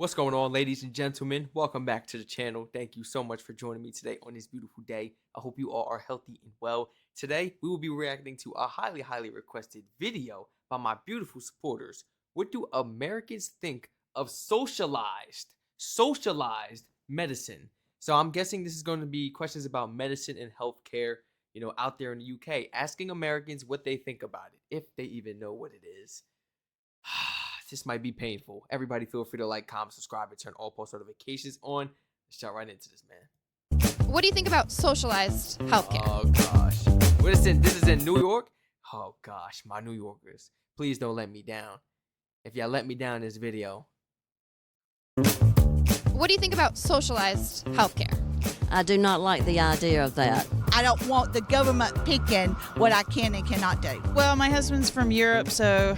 What's going on, ladies and gentlemen? Welcome back to the channel. Thank you so much for joining me today on this beautiful day. I hope you all are healthy and well. Today, we will be reacting to a highly requested video by my beautiful supporters. What do Americans think of socialized medicine? So I'm guessing this is going to be questions about medicine and healthcare, out there in the UK, asking Americans what they think about it, if they even know what it is. This might be painful. Everybody feel free to like, comment, subscribe, and turn all post notifications on. Let's jump right into this, man. What do you think about socialized healthcare? Oh, gosh. This is in New York? Oh, gosh. My New Yorkers. Please don't let me down. If y'all let me down in this video. What do you think about socialized healthcare? I do not like the idea of that. I don't want the government picking what I can and cannot do. Well, my husband's from Europe, so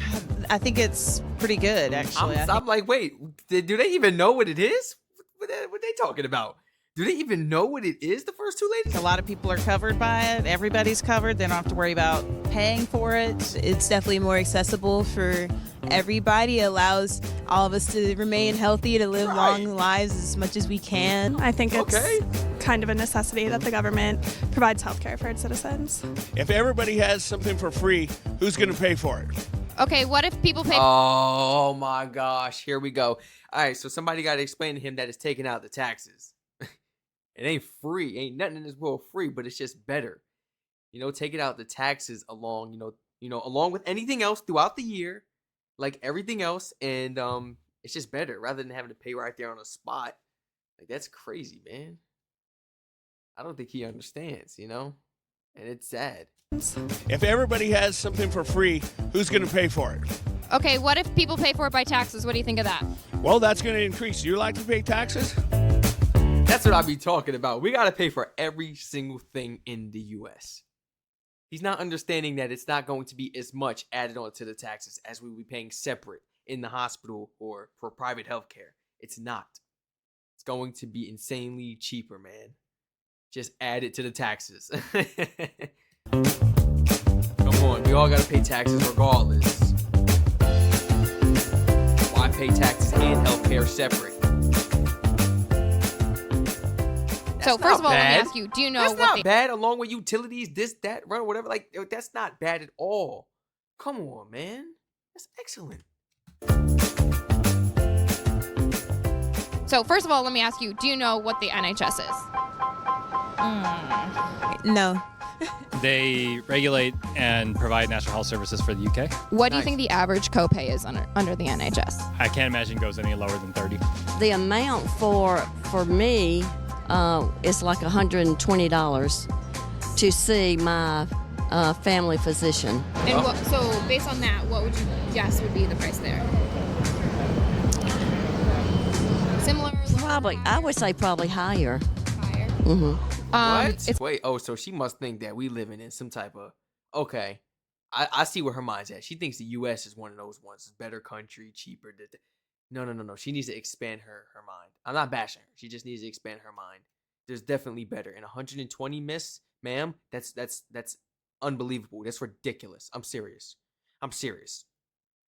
I think it's pretty good, actually. I'm like, wait, do they even know what it is? What they talking about? Do they even know what it is, the first two ladies? A lot of people are covered by it. Everybody's covered. They don't have to worry about paying for it. It's definitely more accessible for everybody. It allows all of us to remain healthy, to live long lives as much as we can. I think it's kind of a necessity that the government provides healthcare for its citizens. If everybody has something for free, who's going to pay for it? Okay, what if people pay? Oh my gosh, here we go. All right, so somebody got to explain to him that it's taking out the taxes. It ain't free. Ain't nothing in this world free, but it's just better. Taking out the taxes along, along with anything else throughout the year, like everything else, and it's just better rather than having to pay right there on the spot. Like, that's crazy, man. I don't think he understands, and it's sad. If everybody has something for free, who's going to pay for it? Okay, what if people pay for it by taxes? What do you think of that? Well, that's going to increase. You like to pay taxes? That's what I be talking about. We got to pay for every single thing in the U.S. He's not understanding that it's not going to be as much added on to the taxes as we would be paying separate in the hospital or for private healthcare. It's not. It's going to be insanely cheaper, man. Just add it to the taxes. Come on, we all gotta pay taxes regardless. Why pay taxes and healthcare separate? So first of all, let me ask you: do you know that's what not bad? Along with utilities, this, that, rent, whatever. Like, that's not bad at all. Come on, man. That's excellent. So first of all, let me ask you: do you know what the NHS is? No. They regulate and provide national health services for the UK. What do you think the average copay is under the NHS? I can't imagine it goes any lower than 30. The amount for me is like $120 to see my family physician. And so based on that, what would you guess would be the price there? Similar? Probably, I would say probably higher. Higher? Mm-hmm. What? Wait, so she must think that we living in some type of... Okay, I see where her mind's at. She thinks the U.S. is one of those ones. Better country, cheaper. No. She needs to expand her mind. I'm not bashing her. She just needs to expand her mind. There's definitely better. And 120, ma'am, that's unbelievable. That's ridiculous. I'm serious.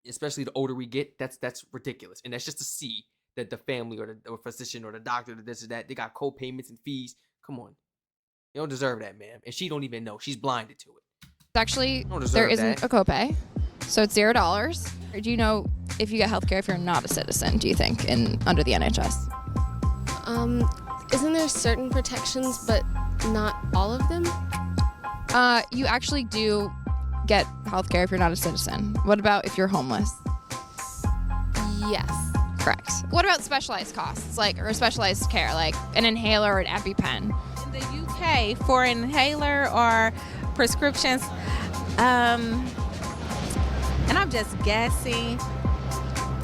Especially the older we get, that's ridiculous. And that's just to see that the family or the physician or the doctor, or this or that, they got co-payments and fees. Come on. You don't deserve that, ma'am. And she don't even know. She's blinded to it. Actually, there isn't a copay, so it's $0. Do you know if you get healthcare if you're not a citizen, do you think, under the NHS? Isn't there certain protections, but not all of them? You actually do get healthcare if you're not a citizen. What about if you're homeless? Yes. Correct. What about specialized costs, or specialized care, like an inhaler or an EpiPen? In the UK, for inhaler or prescriptions, and I'm just guessing,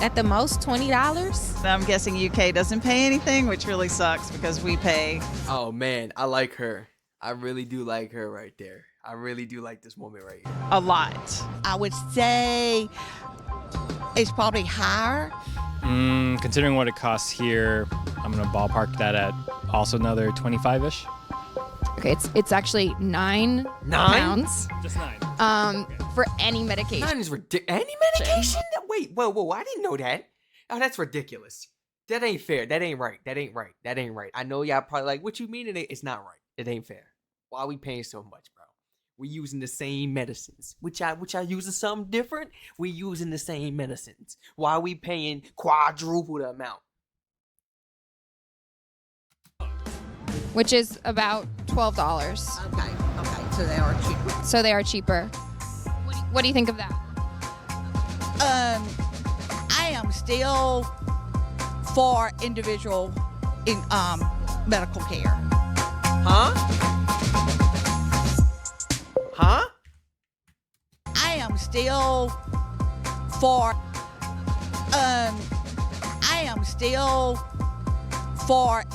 at the most $20. I'm guessing UK doesn't pay anything, which really sucks because we pay. Oh, man, I like her. I really do like her right there. I really do like this woman right here. A lot. I would say it's probably higher. Considering what it costs here, I'm gonna ballpark that at also another 25-ish. Okay, it's actually £9. Just 9. For any medication. 9 is ridiculous. Any medication? Wait, whoa, I didn't know that. Oh, that's ridiculous. That ain't fair. That ain't right. That ain't right. That ain't right. I know y'all probably like, what you mean? It's not right. It ain't fair. Why are we paying so much, bro? We using the same medicines. Which I using something different? We using the same medicines. Why are we paying quadruple the amount? Which is about $12. Okay, so they are cheaper. So they are cheaper. What do you think of that? I am still for individual in medical care. Huh? Huh? I am still for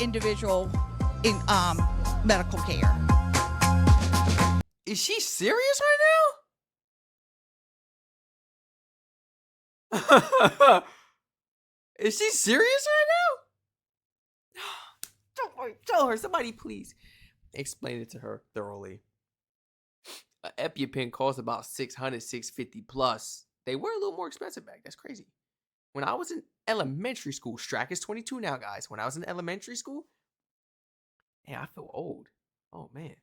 individual in medical care. Is she serious right now? Is she serious right now? Tell her, somebody please explain it to her thoroughly. An EpiPen costs about $600, $650 plus. They were a little more expensive back. That's crazy. When I was in elementary school, Strac is 22 now, guys. When I was in elementary school, man, I feel old. Oh man,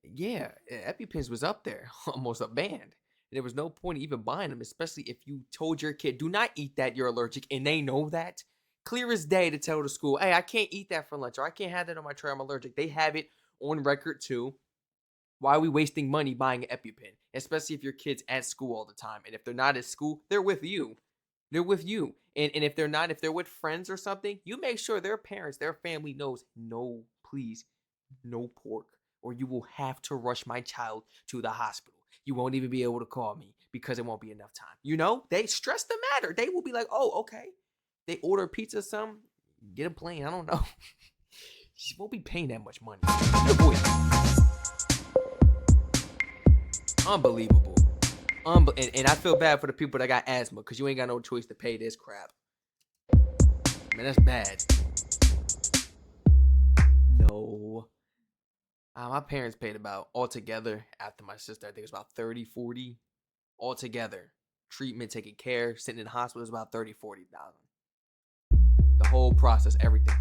yeah, EpiPens was up there, almost a band. There was no point even buying them, especially if you told your kid, do not eat that, you're allergic, and they know that. Clear as day to tell the school, hey, I can't eat that for lunch, or I can't have that on my tray, I'm allergic. They have it on record too. Why are we wasting money buying an EpiPen? Especially if your kid's at school all the time. And if they're not at school, they're with you. They're with you. And if they're not, if they're with friends or something, you make sure their parents, their family knows, no, please, no pork, or you will have to rush my child to the hospital. You won't even be able to call me because it won't be enough time. You know, they stress the matter. They will be like, oh, okay. They order pizza, some, get a plane. I don't know. She won't be paying that much money. Boy. Unbelievable. And I feel bad for the people that got asthma because you ain't got no choice to pay this crap. Man, that's bad. No. My parents paid about altogether after my sister, I think it was about 30, 40 altogether. Treatment, taking care, sitting in the hospital is about 30, 40,000. The whole process, everything.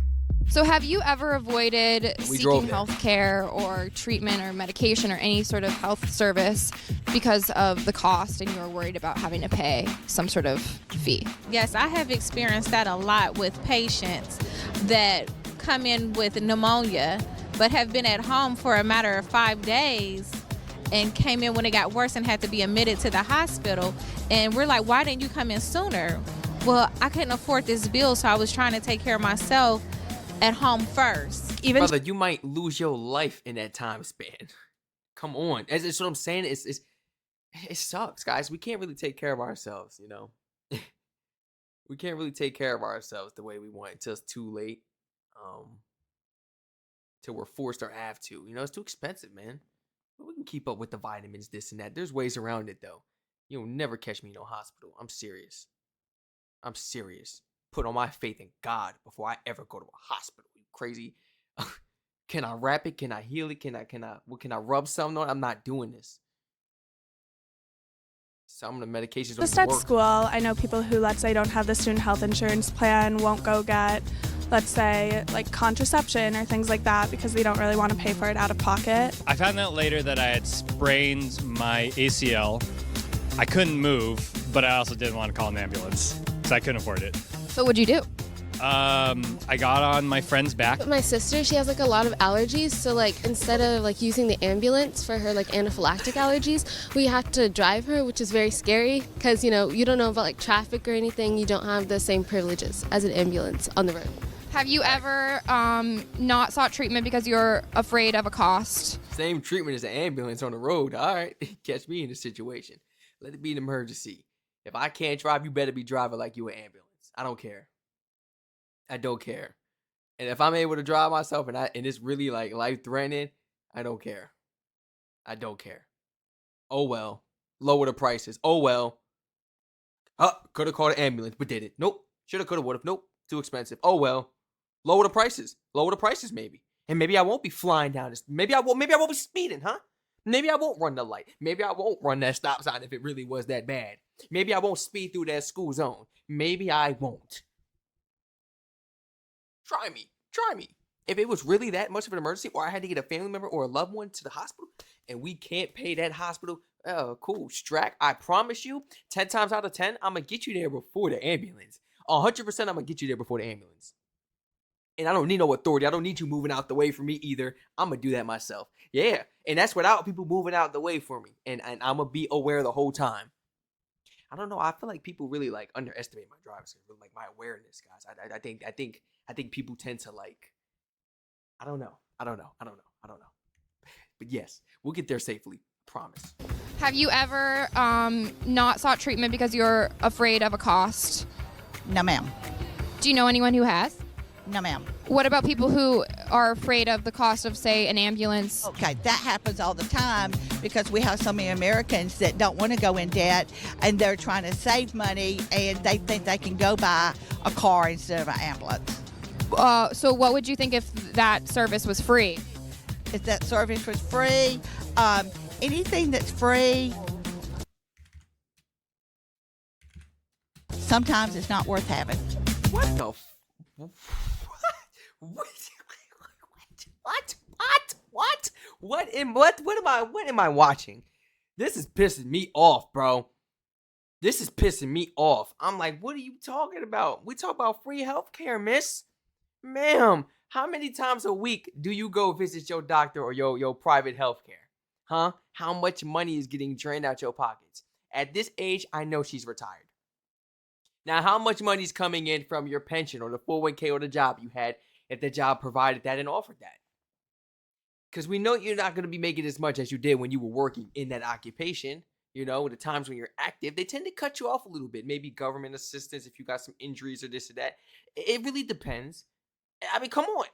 So have you ever avoided seeking health care or treatment or medication or any sort of health service because of the cost and you were worried about having to pay some sort of fee? Yes, I have experienced that a lot with patients that come in with pneumonia but have been at home for a matter of 5 days and came in when it got worse and had to be admitted to the hospital. And we're like, why didn't you come in sooner? Well, I couldn't afford this bill, so I was trying to take care of myself at home first. Even brother, you might lose your life in that time span. Come on. That's what I'm saying. It sucks, guys. We can't really take care of ourselves, you know. We can't really take care of ourselves the way we want until it's too late. Till we're forced or have to. You know, it's too expensive, man. But we can keep up with the vitamins, this and that. There's ways around it, though. You'll never catch me in no hospital. I'm serious. I'm serious. Put all my faith in God before I ever go to a hospital. You crazy? Can I wrap it? Can I heal it? Can I rub something on it? I'm not doing this. Some of the medications don't Just at work. school, I know people who, let's say, don't have the student health insurance plan, won't go get, let's say, like contraception or things like that because they don't really want to pay for it out of pocket. I found out later that I had sprained my ACL. I couldn't move, but I also didn't want to call an ambulance because I couldn't afford it. So what'd you do? I got on my friend's back. But my sister, she has like a lot of allergies, so like instead of like using the ambulance for her like anaphylactic allergies, we had to drive her, which is very scary because, you know, you don't know about like traffic or anything. You don't have the same privileges as an ambulance on the road. Have you ever not sought treatment because you're afraid of a cost? Same treatment as an ambulance on the road. All right, catch me in this situation. Let it be an emergency. If I can't drive, you better be driving like you an ambulance. I don't care. I don't care. And if I'm able to drive myself and it's really like life threatening, I don't care. I don't care. Oh well. Lower the prices. Oh well. Could have called an ambulance, but did it. Nope. Should have, could have, would have. Nope. Too expensive. Oh well. Lower the prices. Lower the prices maybe. And maybe I won't be flying down this. Maybe I won't be speeding, huh? Maybe I won't run the light. Maybe I won't run that stop sign if it really was that bad. Maybe I won't speed through that school zone. Maybe I won't. Try me. Try me. If it was really that much of an emergency, or I had to get a family member or a loved one to the hospital, and we can't pay that hospital, oh, cool. Strac, I promise you, 10 times out of 10, I'm going to get you there before the ambulance. 100% I'm going to get you there before the ambulance. And I don't need no authority. I don't need you moving out the way for me either. I'm going to do that myself. Yeah. And that's without people moving out the way for me. And I'm going to be aware the whole time. I don't know. I feel like people really like underestimate my driving skill, like my awareness, guys. I think people tend to like, I don't know. But yes, we'll get there safely. Promise. Have you ever not sought treatment because you're afraid of a cost? No, ma'am. Do you know anyone who has? No, ma'am. What about people who are afraid of the cost of, say, an ambulance? Okay, that happens all the time because we have so many Americans that don't want to go in debt and they're trying to save money and they think they can go buy a car instead of an ambulance. So what would you think if that service was free? If that service was free, anything that's free, sometimes it's not worth having. What the What am I watching? This is pissing me off, bro. This is pissing me off. I'm like, what are you talking about? We talk about free healthcare, miss. Ma'am, how many times a week do you go visit your doctor or your private healthcare? Huh? How much money is getting drained out your pockets? At this age, I know she's retired. Now, how much money is coming in from your pension or the 401k or the job you had if the job provided that and offered that? Because we know you're not going to be making as much as you did when you were working in that occupation. You know, the times when you're active, they tend to cut you off a little bit. Maybe government assistance if you got some injuries or this or that. It really depends. I mean, come on.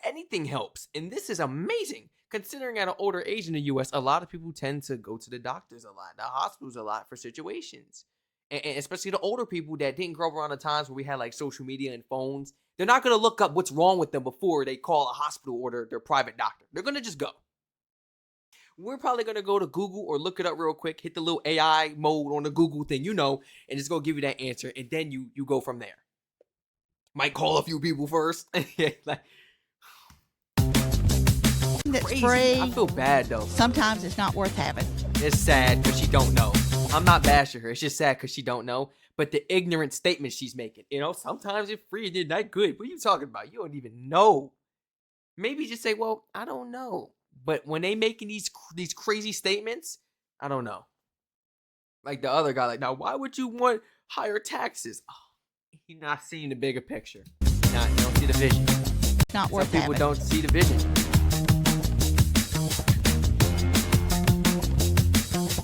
Anything helps. And this is amazing. Considering at an older age in the U.S., a lot of people tend to go to the doctors a lot, the hospitals a lot for situations. And especially the older people that didn't grow up around the times where we had like social media and phones. They're not going to look up what's wrong with them before they call a hospital or their private doctor. They're going to just go. We're probably going to go to Google or look it up real quick, hit the little AI mode on the Google thing, you know, and it's going to give you that answer. And then you go from there. Might call a few people first. Like, That's crazy. free. I feel bad though. Sometimes it's not worth having. It's sad because she don't know. I'm not bashing her. It's just sad because she don't know. But the ignorant statement she's making, you know, sometimes it's free and it's not good. What are you talking about? You don't even know. Maybe just say, well, I don't know. But when they making these crazy statements, I don't know. Like the other guy, like, now why would you want higher taxes? Oh, you're not seeing the bigger picture. You don't see the vision. Not worth Some people having. don't see the vision.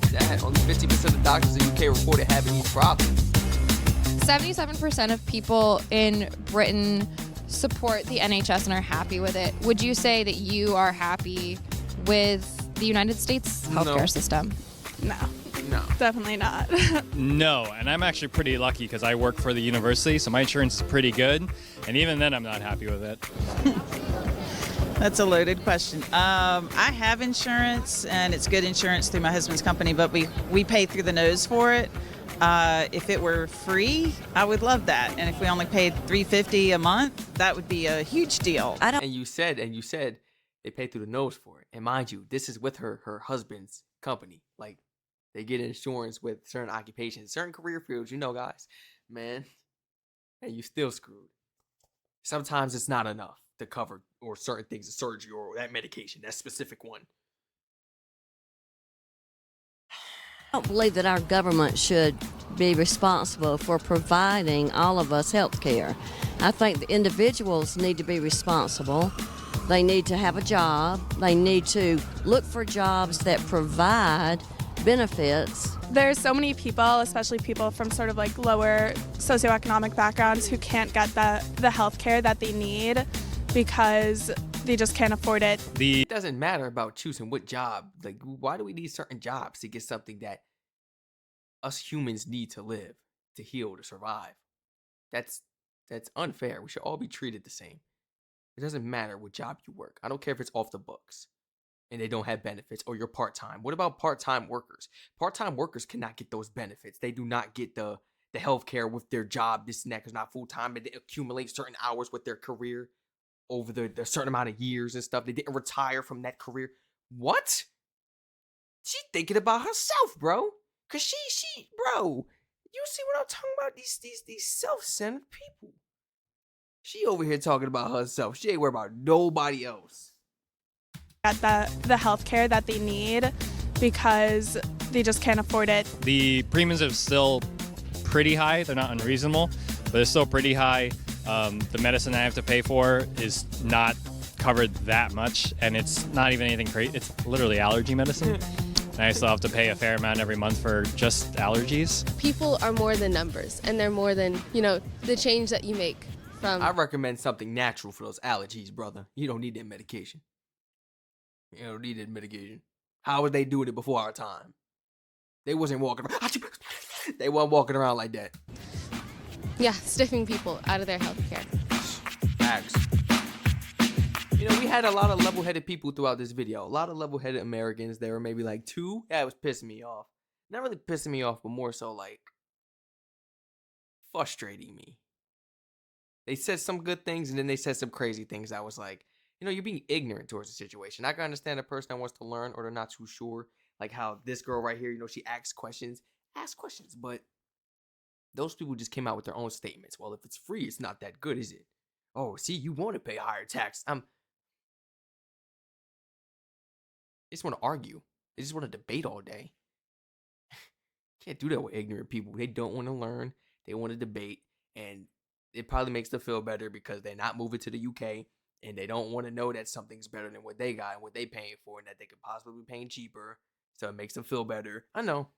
Sad. Only 50% of doctors in the UK reported having these problems. 77% of people in Britain support the NHS and are happy with it. Would you say that you are happy with the United States healthcare system? No, No. definitely not. No, and I'm actually pretty lucky because I work for the university, so my insurance is pretty good. And even then, I'm not happy with it. That's a loaded question. I have insurance, and it's good insurance through my husband's company, but we pay through the nose for it. If it were free, I would love that. And if we only paid $350 a month, that would be a huge deal. And you said they pay through the nose for it. And mind you, this is with her husband's company. Like, they get insurance with certain occupations, certain career fields, you know, guys. Man, and you still screwed. Sometimes it's not enough to cover or certain things, the surgery or that medication, that specific one. I don't believe that our government should be responsible for providing all of us health care. I think the individuals need to be responsible. They need to have a job. They need to look for jobs that provide benefits. There's so many people, especially people from sort of like lower socioeconomic backgrounds, who can't get the health care that they need because they just can't afford it. It doesn't matter about choosing what job. Like, why do we need certain jobs to get something that us humans need to live, to heal, to survive? That's unfair. We should all be treated the same. It doesn't matter what job you work. I don't care if it's off the books and they don't have benefits or you're part-time. What about part-time workers? Part-time workers cannot get those benefits. They do not get the the healthcare with their job, this and that, because not full time, and they accumulate certain hours with their career over the certain amount of years and stuff. They didn't retire from that career. What? She thinking about herself, bro. Cause bro, you see what I'm talking about? These self-centered people. She over here talking about herself. She ain't worried about nobody else. Get the health care that they need because they just can't afford it. The premiums are still pretty high. They're not unreasonable, but they're still pretty high. The medicine I have to pay for is not covered that much, and it's not even anything crazy. It's literally allergy medicine. And I still have to pay a fair amount every month for just allergies. People are more than numbers, and they're more than, the change that you make from... I recommend something natural for those allergies, brother. You don't need that medication. You don't need that medication. How was they doing it before our time? They wasn't walking around. They weren't walking around like that. Yeah, stiffing people out of their health care. Facts. We had a lot of level-headed people throughout this video. A lot of level-headed Americans. There were maybe like 2. Yeah, it was pissing me off. Not really pissing me off, but more so like frustrating me. They said some good things, and then they said some crazy things. I was like, you're being ignorant towards the situation. I can understand a person that wants to learn or they're not too sure. Like how this girl right here, she asks questions. Ask questions, but those people just came out with their own statements. Well, if it's free, it's not that good, is it? Oh, see, you want to pay higher tax. They just want to argue. They just want to debate all day. Can't do that with ignorant people. They don't want to learn. They want to debate. And it probably makes them feel better because they're not moving to the UK. And they don't want to know that something's better than what they got and what they paying for. And that they could possibly be paying cheaper. So it makes them feel better. I know.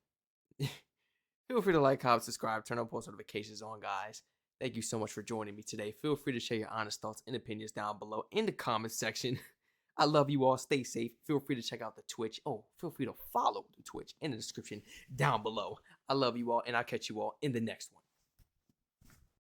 Feel free to like, comment, subscribe, turn on post notifications on, guys. Thank you so much for joining me today. Feel free to share your honest thoughts and opinions down below in the comment section. I love you all. Stay safe. Feel free to check out the Twitch. Oh, feel free to follow the Twitch in the description down below. I love you all, and I'll catch you all in the next one.